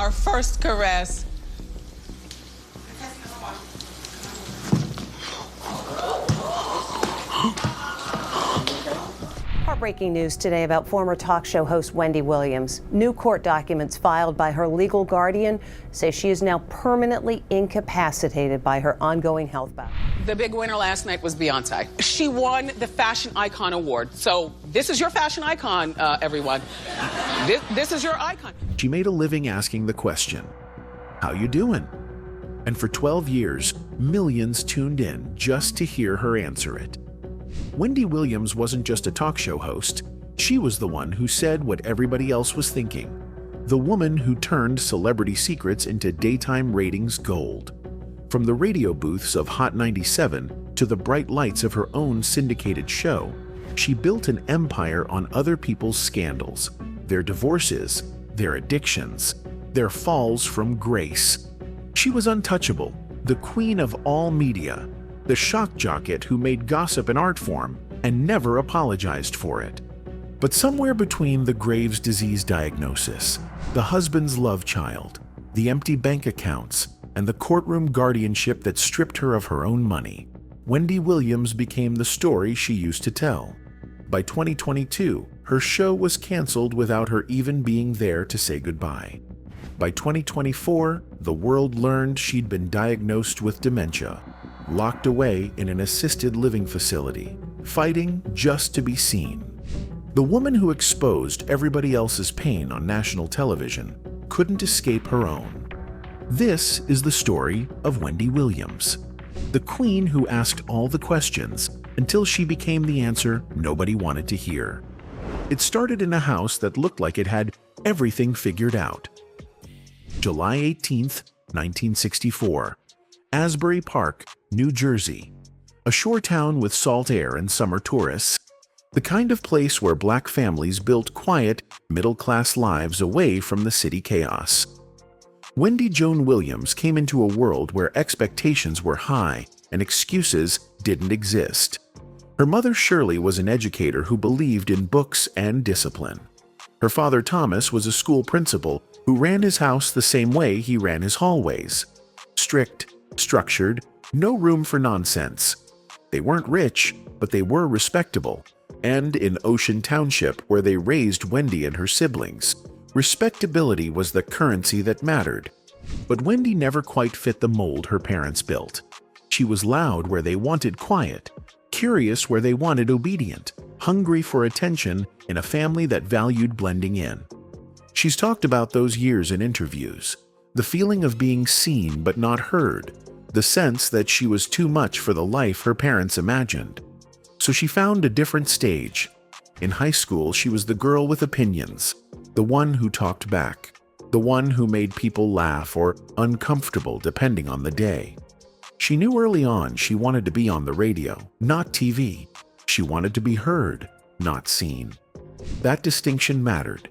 our first caress. Heartbreaking news today about former talk show host Wendy Williams. New court documents filed by her legal guardian say she is now permanently incapacitated by her ongoing health battle. The big winner last night was Beyonce. She won the Fashion Icon Award. So this is your fashion icon, everyone. This is your icon. She made a living asking the question, "How you doing?" And for 12 years, millions tuned in just to hear her answer it. Wendy Williams wasn't just a talk show host. She was the one who said what everybody else was thinking. The woman who turned celebrity secrets into daytime ratings gold. From the radio booths of Hot 97 to the bright lights of her own syndicated show, she built an empire on other people's scandals, their divorces, their addictions, their falls from grace. She was untouchable, the queen of all media, the shock jockette who made gossip an art form and never apologized for it. But somewhere between the Graves' disease diagnosis, the husband's love child, the empty bank accounts, and the courtroom guardianship that stripped her of her own money, Wendy Williams became the story she used to tell. By 2022, her show was canceled without her even being there to say goodbye. By 2024, the world learned she'd been diagnosed with dementia, locked away in an assisted living facility, fighting just to be seen. The woman who exposed everybody else's pain on national television couldn't escape her own. This is the story of Wendy Williams, the queen who asked all the questions until she became the answer nobody wanted to hear. It started in a house that looked like it had everything figured out. July 18th, 1964. Asbury Park, New Jersey, a shore town with salt air and summer tourists, the kind of place where black families built quiet, middle-class lives away from the city chaos. Wendy Joan Williams came into a world where expectations were high and excuses didn't exist. Her mother Shirley was an educator who believed in books and discipline. Her father Thomas was a school principal who ran his house the same way he ran his hallways. Strict, structured, no room for nonsense. They weren't rich, but they were respectable. And in Ocean Township, where they raised Wendy and her siblings, respectability was the currency that mattered. But Wendy never quite fit the mold her parents built. She was loud where they wanted quiet, curious where they wanted obedient, hungry for attention in a family that valued blending in. She's talked about those years in interviews, the feeling of being seen but not heard, the sense that she was too much for the life her parents imagined. So she found a different stage. In high school, she was the girl with opinions, the one who talked back, the one who made people laugh or uncomfortable depending on the day. She knew early on she wanted to be on the radio, not TV. She wanted to be heard, not seen. That distinction mattered.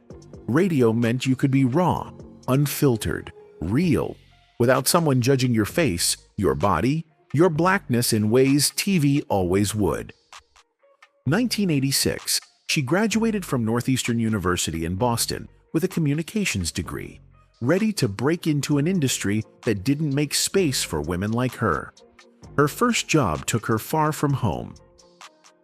Radio meant you could be raw, unfiltered, real, without someone judging your face, your body, your blackness in ways TV always would. 1986, she graduated from Northeastern University in Boston with a communications degree, ready to break into an industry that didn't make space for women like her. Her first job took her far from home,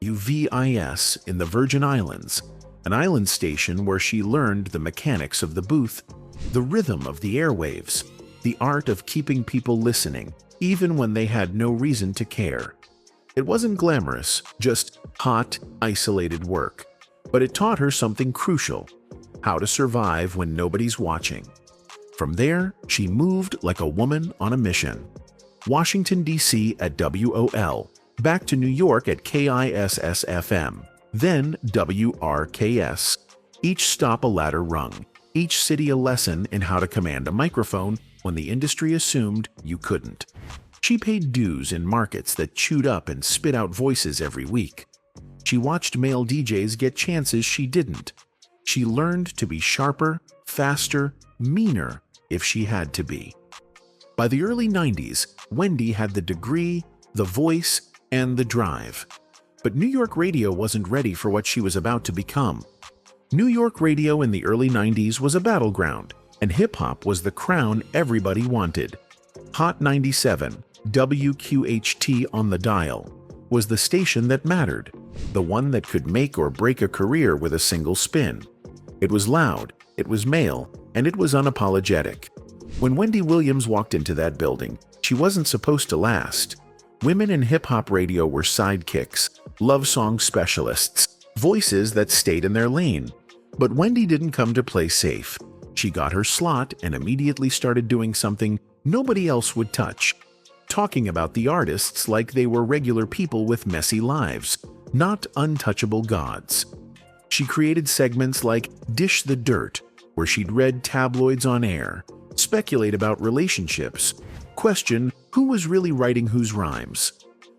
UVIS in the Virgin Islands, an island station where she learned the mechanics of the booth, the rhythm of the airwaves, the art of keeping people listening, even when they had no reason to care. It wasn't glamorous, just hot, isolated work, but it taught her something crucial: how to survive when nobody's watching. From there, she moved like a woman on a mission. Washington, D.C. at WOL, back to New York at KISS-FM, then WRKS. Each stop a ladder rung, each city a lesson in how to command a microphone when the industry assumed you couldn't. She paid dues in markets that chewed up and spit out voices every week. She watched male DJs get chances she didn't. She learned to be sharper, faster, meaner if she had to be. By the early 90s, Wendy had the degree, the voice, and the drive. But New York radio wasn't ready for what she was about to become. New York radio in the early 90s was a battleground, and hip-hop was the crown everybody wanted. Hot 97, WQHT on the dial, was the station that mattered, the one that could make or break a career with a single spin. It was loud, it was male, and it was unapologetic. When Wendy Williams walked into that building, she wasn't supposed to last. Women in hip-hop radio were sidekicks, love song specialists, voices that stayed in their lane. But Wendy didn't come to play safe. She got her slot and immediately started doing something nobody else would touch. Talking about the artists like they were regular people with messy lives, not untouchable gods. She created segments like Dish the Dirt, where she'd read tabloids on air, speculate about relationships, question who was really writing whose rhymes.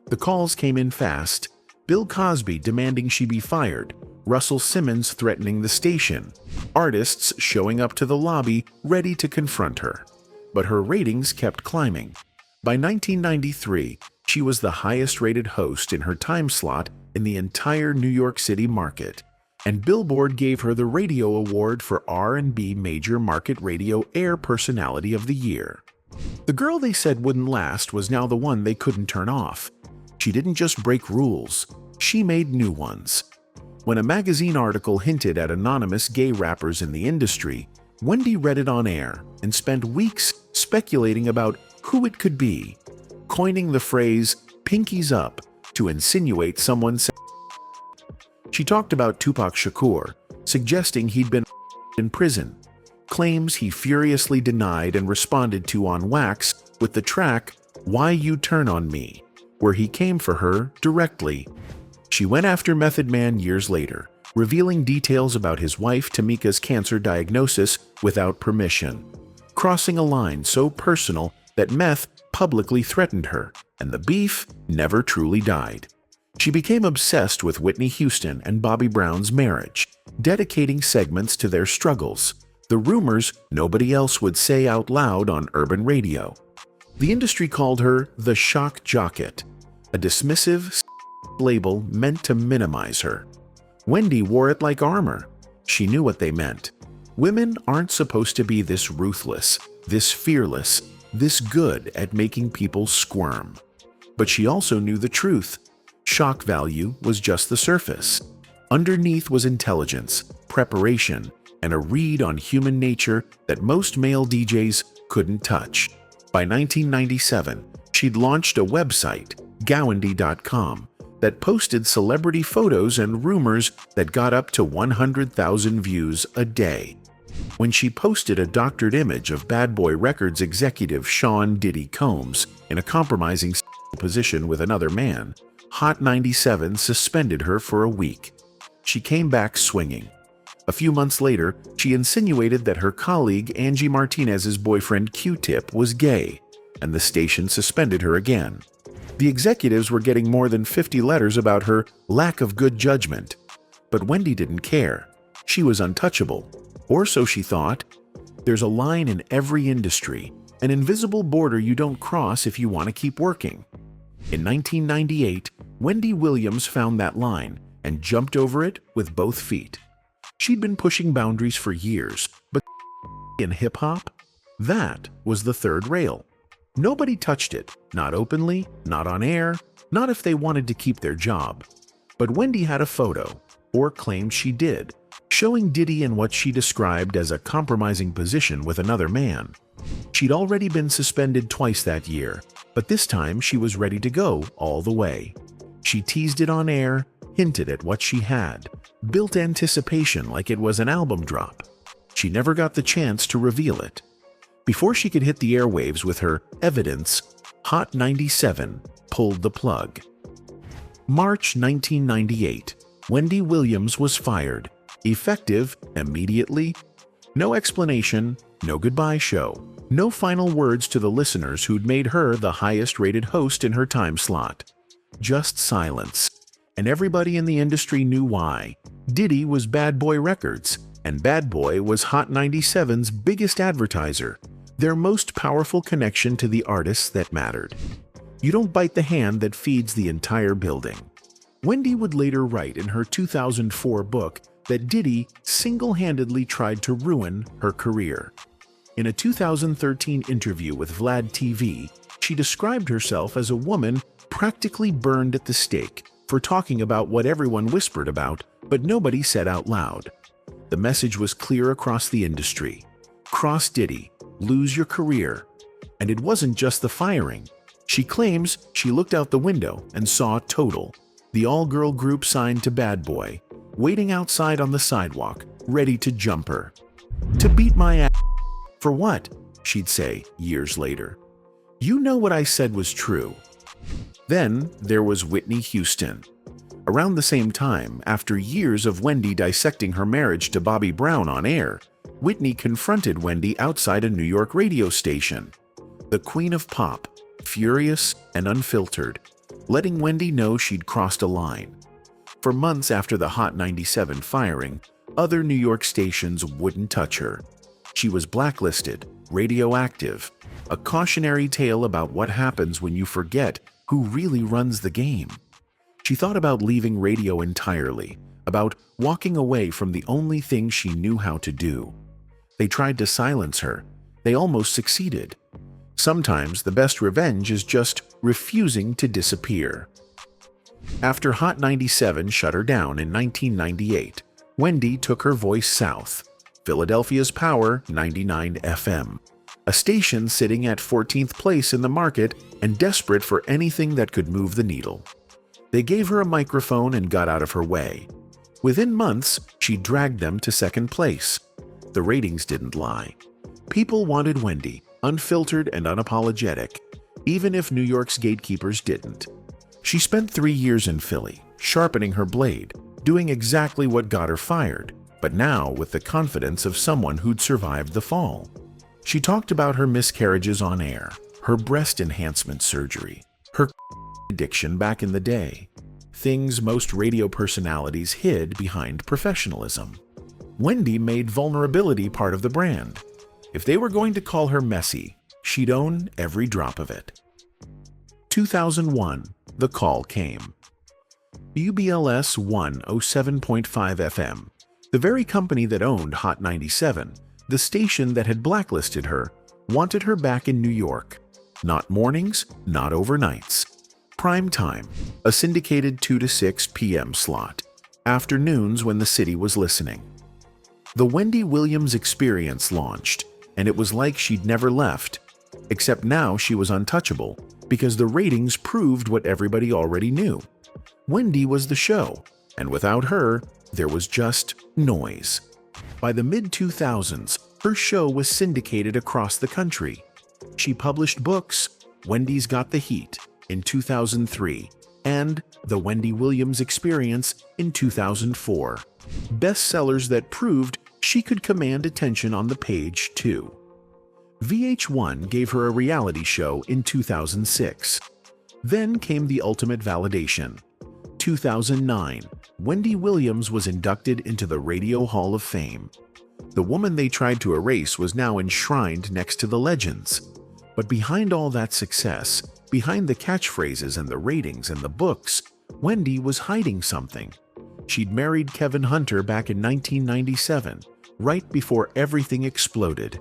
The calls came in fast. Bill Cosby demanding she be fired, Russell Simmons threatening the station, artists showing up to the lobby ready to confront her. But her ratings kept climbing. By 1993, she was the highest-rated host in her time slot in the entire New York City market, and Billboard gave her the Radio Award for R&B Major Market Radio Air Personality of the Year. The girl they said wouldn't last was now the one they couldn't turn off. She didn't just break rules, she made new ones. When a magazine article hinted at anonymous gay rappers in the industry, Wendy read it on air and spent weeks speculating about who it could be, coining the phrase "pinkies up" to insinuate someone's. She talked about Tupac Shakur, suggesting he'd been in prison, claims he furiously denied and responded to on wax with the track "Why You Turn on Me," where he came for her directly. She went after Method Man years later, revealing details about his wife Tamika's cancer diagnosis without permission, crossing a line so personal that Meth publicly threatened her, and the beef never truly died. She became obsessed with Whitney Houston and Bobby Brown's marriage, dedicating segments to their struggles, the rumors nobody else would say out loud on urban radio. The industry called her the shock jockette, a dismissive label meant to minimize her. Wendy wore it like armor. She knew what they meant. Women aren't supposed to be this ruthless, this fearless, this good at making people squirm. But she also knew the truth. Shock value was just the surface. Underneath was intelligence, preparation, and a read on human nature that most male DJs couldn't touch. By 1997, she'd launched a website, Wendy.com, that posted celebrity photos and rumors that got up to 100,000 views a day. When she posted a doctored image of Bad Boy Records executive Sean Diddy Combs in a compromising position with another man, Hot 97 suspended her for a week. She came back swinging. A few months later, she insinuated that her colleague Angie Martinez's boyfriend Q-Tip was gay, and the station suspended her again. The executives were getting more than 50 letters about her lack of good judgment. But Wendy didn't care. She was untouchable. Or so she thought. There's a line in every industry, an invisible border you don't cross if you want to keep working. In 1998, Wendy Williams found that line and jumped over it with both feet. She'd been pushing boundaries for years, but in hip-hop, that was the third rail. Nobody touched it, not openly, not on air, not if they wanted to keep their job. But Wendy had a photo, or claimed she did, showing Diddy in what she described as a compromising position with another man. She'd already been suspended twice that year, but this time she was ready to go all the way. She teased it on air, hinted at what she had, built anticipation like it was an album drop. She never got the chance to reveal it. Before she could hit the airwaves with her evidence, Hot 97 pulled the plug. March 1998, Wendy Williams was fired, effective immediately. No explanation, no goodbye show, no final words to the listeners who'd made her the highest-rated host in her time slot. Just silence. And everybody in the industry knew why. Diddy was Bad Boy Records, and Bad Boy was Hot 97's biggest advertiser, their most powerful connection to the artists that mattered. You don't bite the hand that feeds the entire building. Wendy would later write in her 2004 book that Diddy single-handedly tried to ruin her career. In a 2013 interview with Vlad TV, she described herself as a woman practically burned at the stake for talking about what everyone whispered about, but nobody said out loud. The message was clear across the industry. Cross Diddy, lose your career. And it wasn't just the firing. She claims she looked out the window and saw Total, the all-girl group signed to Bad Boy, waiting outside on the sidewalk, ready to jump her. To beat my ass. For what? She'd say years later. You know what I said was true. Then there was Whitney Houston. Around the same time, after years of Wendy dissecting her marriage to Bobby Brown on air, Whitney confronted Wendy outside a New York radio station. The Queen of Pop, furious and unfiltered, letting Wendy know she'd crossed a line. For months after the Hot 97 firing, other New York stations wouldn't touch her. She was blacklisted, radioactive, a cautionary tale about what happens when you forget who really runs the game. She thought about leaving radio entirely, about walking away from the only thing she knew how to do. They tried to silence her. They almost succeeded. Sometimes the best revenge is just refusing to disappear. After Hot 97 shut her down in 1998, Wendy took her voice south, Philadelphia's Power 99 FM, a station sitting at 14th place in the market and desperate for anything that could move the needle. They gave her a microphone and got out of her way. Within months, she dragged them to second place. The ratings didn't lie. People wanted Wendy, unfiltered and unapologetic, even if New York's gatekeepers didn't. She spent 3 years in Philly, sharpening her blade, doing exactly what got her fired, but now with the confidence of someone who'd survived the fall. She talked about her miscarriages on air, her breast enhancement surgery, her addiction back in the day, things most radio personalities hid behind professionalism. Wendy made vulnerability part of the brand. If they were going to call her messy, she'd own every drop of it. 2001, the call came. UBLS 107.5 FM, the very company that owned Hot 97, the station that had blacklisted her, wanted her back in New York. Not mornings, not overnights. Prime time, a syndicated 2 to 6 p.m. slot. Afternoons when the city was listening. The Wendy Williams Experience launched, and it was like she'd never left. Except now she was untouchable, because the ratings proved what everybody already knew. Wendy was the show, and without her, there was just noise. By the mid-2000s, her show was syndicated across the country. She published books, Wendy's Got the Heat, in 2003, and The Wendy Williams Experience in 2004. Bestsellers that proved she could command attention on the page, too. VH1 gave her a reality show in 2006. Then came the ultimate validation. 2009, Wendy Williams was inducted into the Radio Hall of Fame. The woman they tried to erase was now enshrined next to the legends. But behind all that success, behind the catchphrases and the ratings and the books, Wendy was hiding something. She'd married Kevin Hunter back in 1997, right before everything exploded.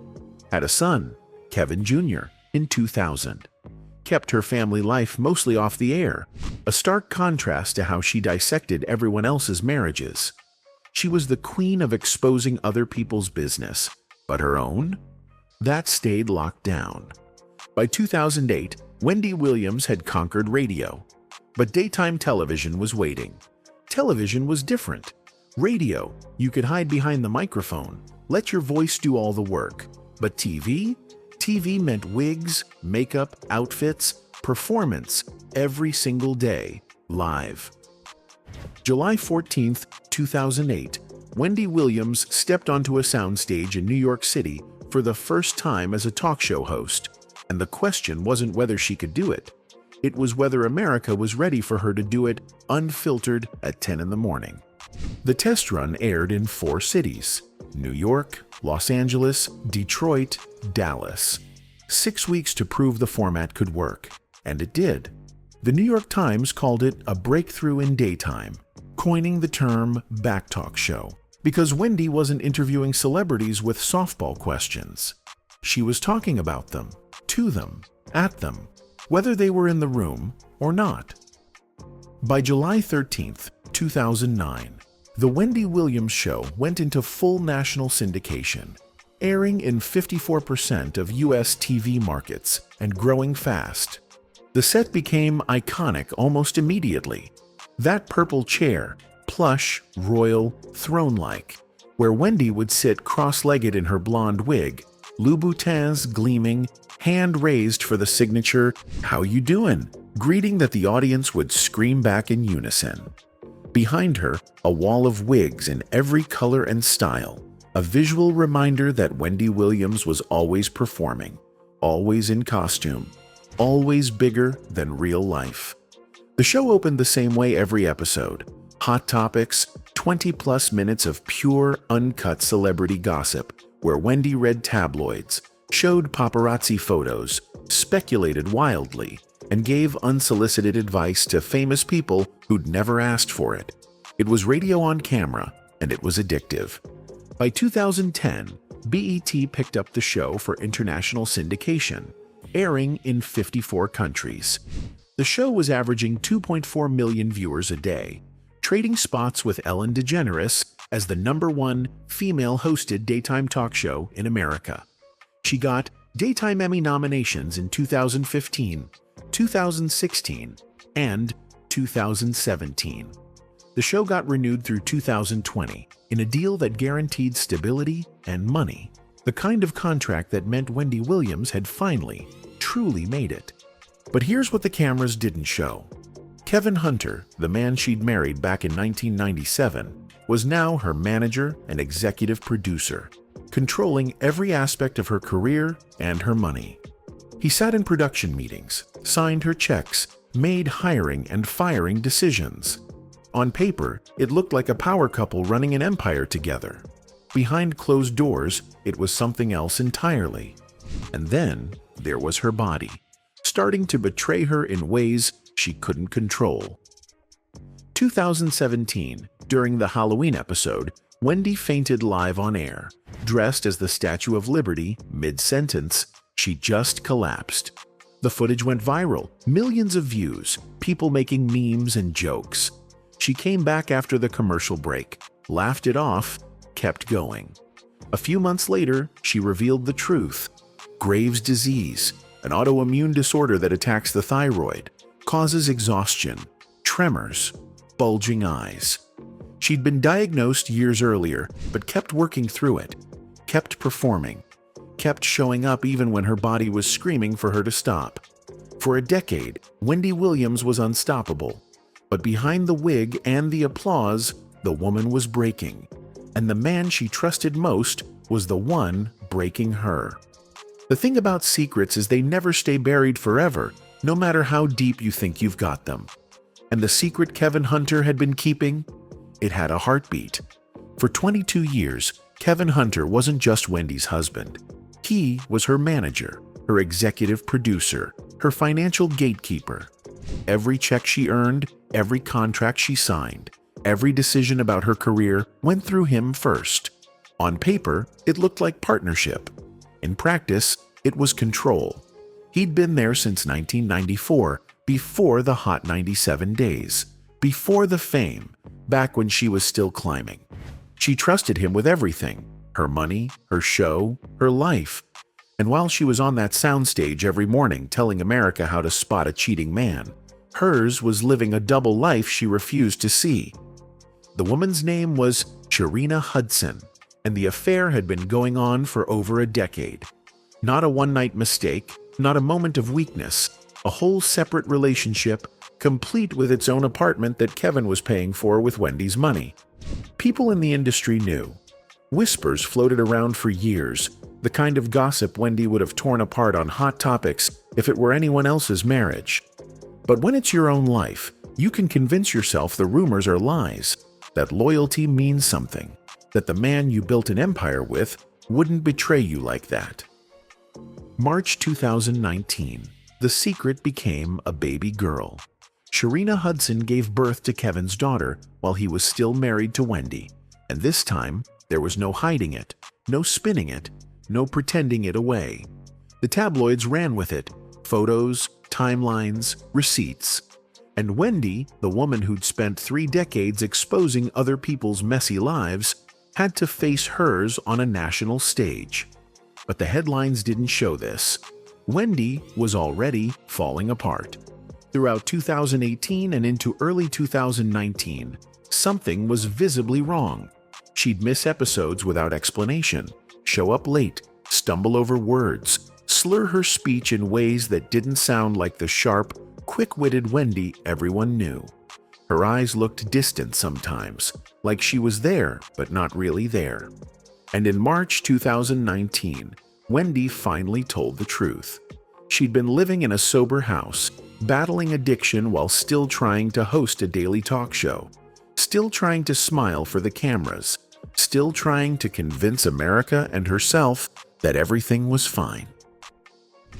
Had a son, Kevin Jr., in 2000. Kept her family life mostly off the air, a stark contrast to how she dissected everyone else's marriages. She was the queen of exposing other people's business, but her own? That stayed locked down. By 2008, Wendy Williams had conquered radio. But daytime television was waiting. Television was different. Radio, you could hide behind the microphone, let your voice do all the work. But TV? TV meant wigs, makeup, outfits, performance, every single day, live. July 14, 2008, Wendy Williams stepped onto a soundstage in New York City for the first time as a talk show host. And the question wasn't whether she could do it. It was whether America was ready for her to do it unfiltered at 10 in the morning. The test run aired in 4 cities: New York, Los Angeles, Detroit, Dallas. 6 weeks to prove the format could work, and it did. The New York Times called it a breakthrough in daytime, coining the term backtalk show, because Wendy wasn't interviewing celebrities with softball questions. She was talking about them, to them, at them, whether they were in the room or not. By July 13th, 2009, The Wendy Williams Show went into full national syndication, airing in 54% of U.S. TV markets and growing fast. The set became iconic almost immediately. That purple chair, plush, royal, throne-like, where Wendy would sit cross-legged in her blonde wig, Louboutins gleaming, hand raised for the signature "How you doin'?" greeting that the audience would scream back in unison. Behind her, a wall of wigs in every color and style, a visual reminder that Wendy Williams was always performing, always in costume, always bigger than real life. The show opened the same way every episode. Hot topics, 20-plus minutes of pure, uncut celebrity gossip, where Wendy read tabloids, showed paparazzi photos, speculated wildly, and gave unsolicited advice to famous people who'd never asked for it. It was radio on camera, and it was addictive. By 2010, BET picked up the show for international syndication, airing in 54 countries. The show was averaging 2.4 million viewers a day, trading spots with Ellen DeGeneres as the #1 female-hosted daytime talk show in America. She got Daytime Emmy nominations in 2015, 2016, and 2017. The show got renewed through 2020 in a deal that guaranteed stability and money, the kind of contract that meant Wendy Williams had finally, truly made it. But here's what the cameras didn't show. Kevin Hunter, the man she'd married back in 1997, was now her manager and executive producer, controlling every aspect of her career and her money. He sat in production meetings, signed her checks, made hiring and firing decisions. On paper, it looked like a power couple running an empire together. Behind closed doors, it was something else entirely. And then there was her body, starting to betray her in ways she couldn't control. 2017, during the Halloween episode, Wendy fainted live on air. Dressed as the Statue of Liberty, mid-sentence, she just collapsed. The footage went viral, millions of views, people making memes and jokes. She came back after the commercial break, laughed it off, kept going. A few months later, she revealed the truth. Graves' disease, an autoimmune disorder that attacks the thyroid, causes exhaustion, tremors, bulging eyes. She'd been diagnosed years earlier, but kept working through it, kept performing, kept showing up even when her body was screaming for her to stop. For a decade, Wendy Williams was unstoppable. But behind the wig and the applause, the woman was breaking. And the man she trusted most was the one breaking her. The thing about secrets is they never stay buried forever, no matter how deep you think you've got them. And the secret Kevin Hunter had been keeping? It had a heartbeat. For 22 years, Kevin Hunter wasn't just Wendy's husband. He was her manager, her executive producer, her financial gatekeeper. Every check she earned, every contract she signed, every decision about her career went through him first. On paper, it looked like partnership. In practice, it was control. He'd been there since 1994, before the Hot 97 days, before the fame, back when she was still climbing. She trusted him with everything, her money, her show, her life. And while she was on that soundstage every morning telling America how to spot a cheating man, hers was living a double life she refused to see. The woman's name was Sharina Hudson, and the affair had been going on for over a decade. Not a one-night mistake, not a moment of weakness, a whole separate relationship, complete with its own apartment that Kevin was paying for with Wendy's money. People in the industry knew. Whispers floated around for years, the kind of gossip Wendy would have torn apart on Hot Topics if it were anyone else's marriage. But when it's your own life, you can convince yourself the rumors are lies, that loyalty means something, that the man you built an empire with wouldn't betray you like that. March 2019, the secret became a baby girl. Sharina Hudson gave birth to Kevin's daughter while he was still married to Wendy, and this time there was no hiding it, no spinning it, no pretending it away. The tabloids ran with it, photos, timelines, receipts. And Wendy, the woman who'd spent 3 decades exposing other people's messy lives, had to face hers on a national stage. But the headlines didn't show this. Wendy was already falling apart. Throughout 2018 and into early 2019, something was visibly wrong. She'd miss episodes without explanation, show up late, stumble over words, slur her speech in ways that didn't sound like the sharp, quick-witted Wendy everyone knew. Her eyes looked distant sometimes, like she was there but not really there. And in March 2019, Wendy finally told the truth. She'd been living in a sober house, battling addiction while still trying to host a daily talk show, still trying to smile for the cameras, still trying to convince America and herself that everything was fine.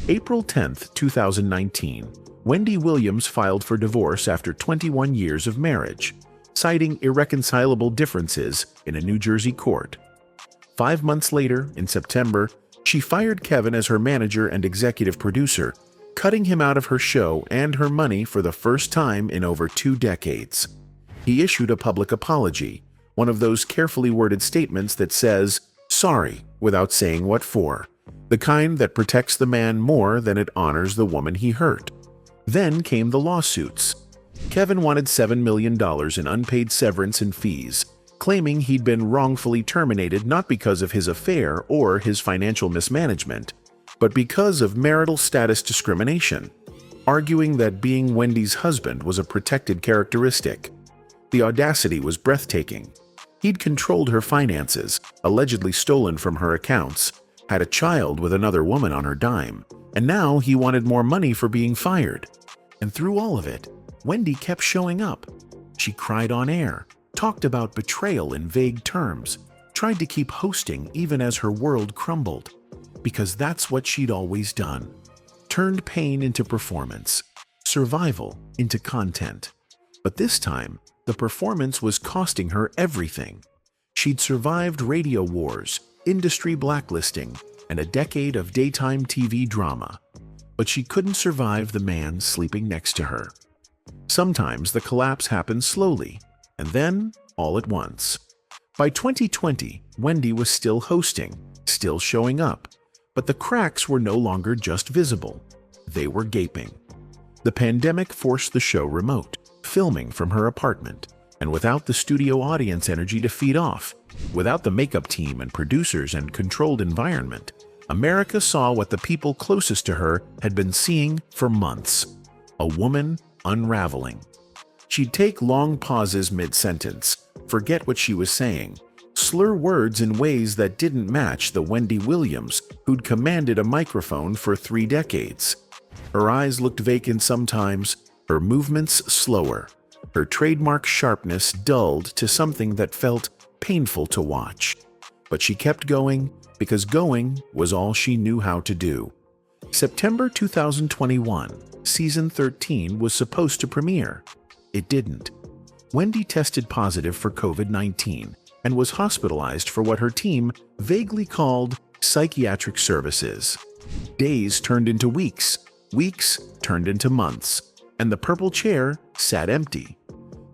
April 10, 2019, Wendy Williams filed for divorce after 21 years of marriage, citing irreconcilable differences in a New Jersey court. 5 months later, in September, she fired Kevin as her manager and executive producer, cutting him out of her show and her money for the first time in over 2 decades. He issued a public apology, one of those carefully worded statements that says, "sorry," without saying what for, the kind that protects the man more than it honors the woman he hurt. Then came the lawsuits. Kevin wanted $7 million in unpaid severance and fees, claiming he'd been wrongfully terminated not because of his affair or his financial mismanagement, but because of marital status discrimination, arguing that being Wendy's husband was a protected characteristic. The audacity was breathtaking. He'd controlled her finances, allegedly stolen from her accounts, had a child with another woman on her dime, and now he wanted more money for being fired. And through all of it, Wendy kept showing up. She cried on air, talked about betrayal in vague terms, tried to keep hosting even as her world crumbled. Because that's what she'd always done. Turned pain into performance, survival into content. But this time, the performance was costing her everything. She'd survived radio wars, industry blacklisting, and a decade of daytime TV drama. But she couldn't survive the man sleeping next to her. Sometimes the collapse happened slowly, and then all at once. By 2020, Wendy was still hosting, still showing up, but the cracks were no longer just visible. They were gaping. The pandemic forced the show remote, filming from her apartment, and without the studio audience energy to feed off, without the makeup team and producers and controlled environment, America saw what the people closest to her had been seeing for months: a woman unraveling. She'd take long pauses mid-sentence, forget what she was saying, slur words in ways that didn't match the Wendy Williams who'd commanded a microphone for 3 decades. Her eyes looked vacant sometimes, her movements slower, her trademark sharpness dulled to something that felt painful to watch. But she kept going because going was all she knew how to do. September 2021, Season 13 was supposed to premiere. It didn't. Wendy tested positive for COVID-19 and was hospitalized for what her team vaguely called psychiatric services. Days turned into weeks, weeks turned into months, and the purple chair sat empty.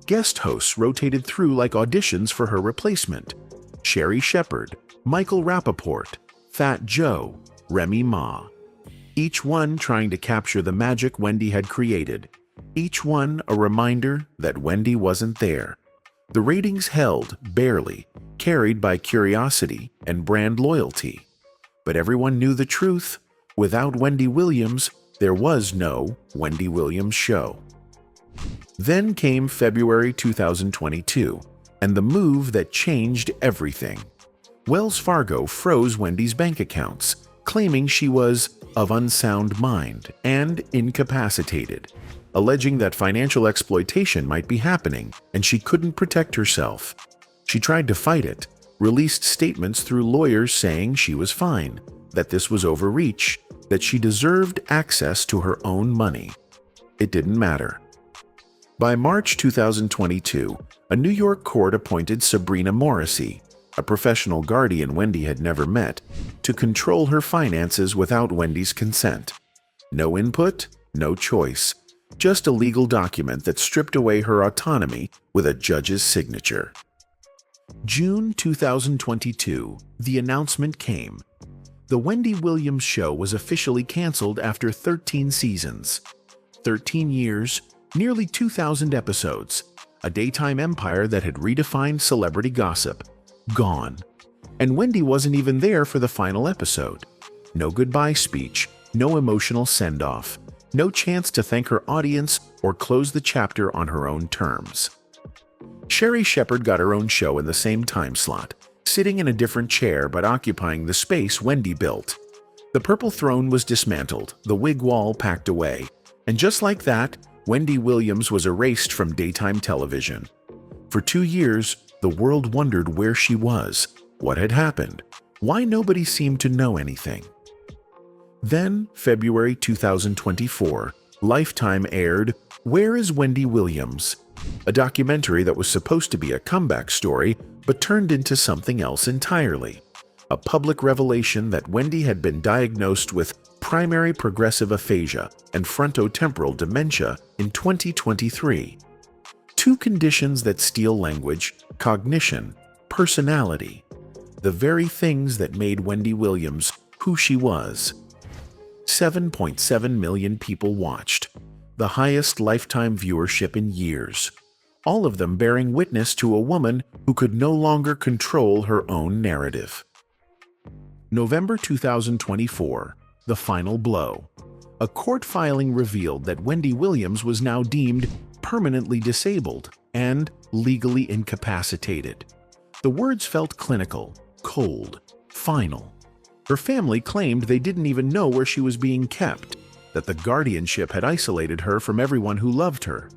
Guest hosts rotated through like auditions for her replacement: Sherry Shepherd, Michael Rappaport, Fat Joe, Remy Ma. Each one trying to capture the magic Wendy had created. Each one a reminder that Wendy wasn't there. The ratings held, barely, carried by curiosity and brand loyalty. But everyone knew the truth. Without Wendy Williams, there was no Wendy Williams show. Then came February 2022, and the move that changed everything. Wells Fargo froze Wendy's bank accounts, claiming she was of unsound mind and incapacitated, alleging that financial exploitation might be happening and she couldn't protect herself. She tried to fight it, released statements through lawyers saying she was fine, that this was overreach, that she deserved access to her own money. It didn't matter. By March 2022, a New York court appointed Sabrina Morrissey, a professional guardian Wendy had never met, to control her finances without Wendy's consent. No input, no choice, just a legal document that stripped away her autonomy with a judge's signature. June 2022, the announcement came. The Wendy Williams Show was officially canceled after 13 seasons. 13 years, nearly 2,000 episodes, a daytime empire that had redefined celebrity gossip. Gone. And Wendy wasn't even there for the final episode. No goodbye speech, no emotional send-off, no chance to thank her audience or close the chapter on her own terms. Sherri Shepherd got her own show in the same time slot, sitting in a different chair but occupying the space Wendy built. The purple throne was dismantled, the wig wall packed away, and just like that, Wendy Williams was erased from daytime television. For 2 years, the world wondered where she was, what had happened, why nobody seemed to know anything. Then, February 2024, Lifetime aired Where is Wendy Williams?, a documentary that was supposed to be a comeback story but turned into something else entirely. A public revelation that Wendy had been diagnosed with primary progressive aphasia and frontotemporal dementia in 2023. 2 conditions that steal language, cognition, personality, the very things that made Wendy Williams who she was. 7.7 million people watched, the highest lifetime viewership in years, all of them bearing witness to a woman who could no longer control her own narrative. November 2024, the final blow. A court filing revealed that Wendy Williams was now deemed permanently disabled and legally incapacitated. The words felt clinical, cold, final. Her family claimed they didn't even know where she was being kept, that the guardianship had isolated her from everyone who loved her.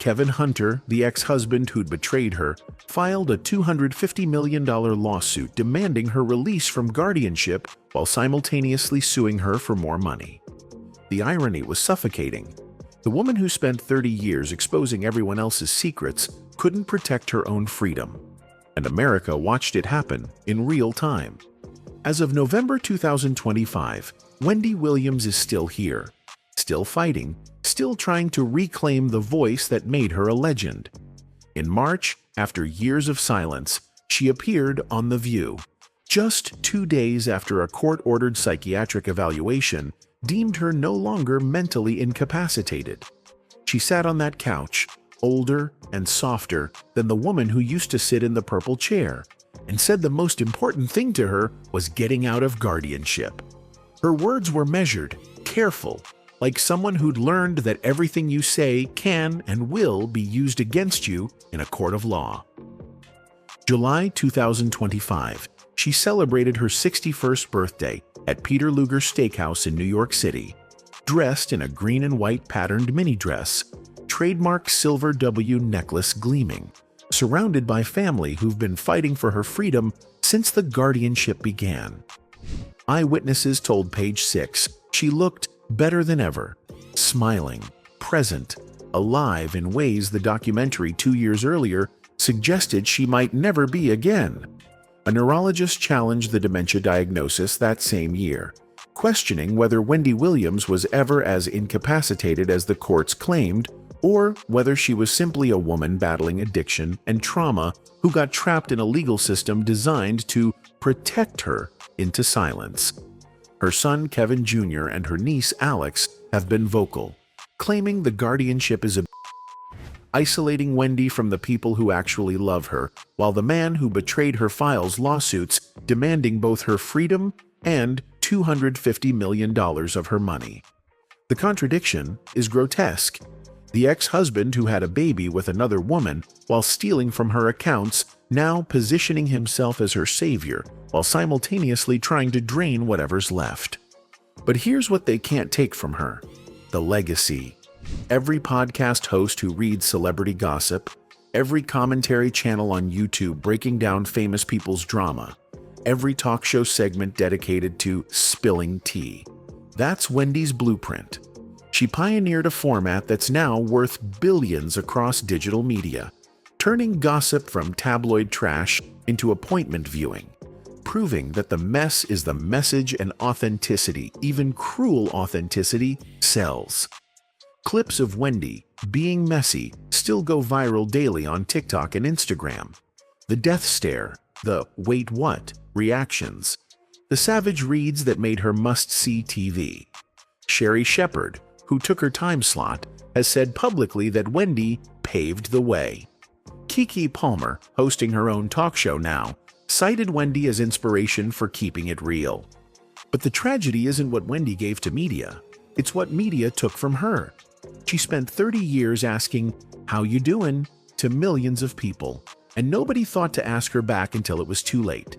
Kevin Hunter, the ex-husband who'd betrayed her, filed a $250 million lawsuit demanding her release from guardianship while simultaneously suing her for more money. The irony was suffocating. The woman who spent 30 years exposing everyone else's secrets couldn't protect her own freedom, and America watched it happen in real time. As of November 2025, Wendy Williams is still here, still fighting, still trying to reclaim the voice that made her a legend. In March, after years of silence, she appeared on The View. Just 2 days after a court-ordered psychiatric evaluation deemed her no longer mentally incapacitated. She sat on that couch, older and softer than the woman who used to sit in the purple chair, and said the most important thing to her was getting out of guardianship. Her words were measured, careful, like someone who'd learned that everything you say can and will be used against you in a court of law. July 2025, she celebrated her 61st birthday at Peter Luger Steakhouse in New York City, dressed in a green and white patterned mini dress, trademark silver W necklace gleaming, surrounded by family who've been fighting for her freedom since the guardianship began. Eyewitnesses told Page 6 she looked better than ever, smiling, present, alive in ways the documentary 2 years earlier suggested she might never be again. A neurologist challenged the dementia diagnosis that same year, questioning whether Wendy Williams was ever as incapacitated as the courts claimed, or whether she was simply a woman battling addiction and trauma who got trapped in a legal system designed to protect her into silence. Her son Kevin Jr. and her niece Alex have been vocal, claiming the guardianship is isolating Wendy from the people who actually love her, while the man who betrayed her files lawsuits demanding both her freedom and $250 million of her money. The contradiction is grotesque. The ex-husband who had a baby with another woman while stealing from her accounts, now positioning himself as her savior while simultaneously trying to drain whatever's left. But here's what they can't take from her: the legacy. Every podcast host who reads celebrity gossip, every commentary channel on YouTube breaking down famous people's drama, every talk show segment dedicated to spilling tea. That's Wendy's blueprint. She pioneered a format that's now worth billions across digital media, turning gossip from tabloid trash into appointment viewing, proving that the mess is the message and authenticity, even cruel authenticity, sells. Clips of Wendy being messy still go viral daily on TikTok and Instagram. The death stare, the "wait what" reactions, the savage reads that made her must-see TV. Sherry Shepherd, who took her time slot, has said publicly that Wendy paved the way. Keke Palmer, hosting her own talk show now, cited Wendy as inspiration for keeping it real. But the tragedy isn't what Wendy gave to media, it's what media took from her. She spent 30 years asking, "How you doing?" to millions of people, and nobody thought to ask her back until it was too late.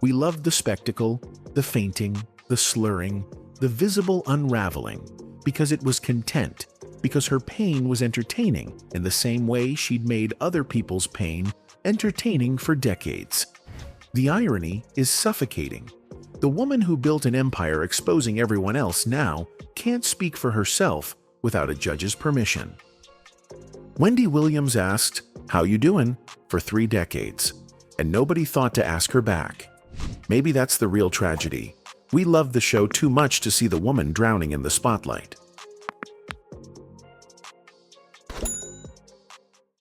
We loved the spectacle, the fainting, the slurring, the visible unraveling, because it was content, because her pain was entertaining in the same way she'd made other people's pain entertaining for decades. The irony is suffocating. The woman who built an empire exposing everyone else now can't speak for herself without a judge's permission. Wendy Williams asked, "How you doing?" for 3 decades, and nobody thought to ask her back. Maybe that's the real tragedy. We loved the show too much to see the woman drowning in the spotlight.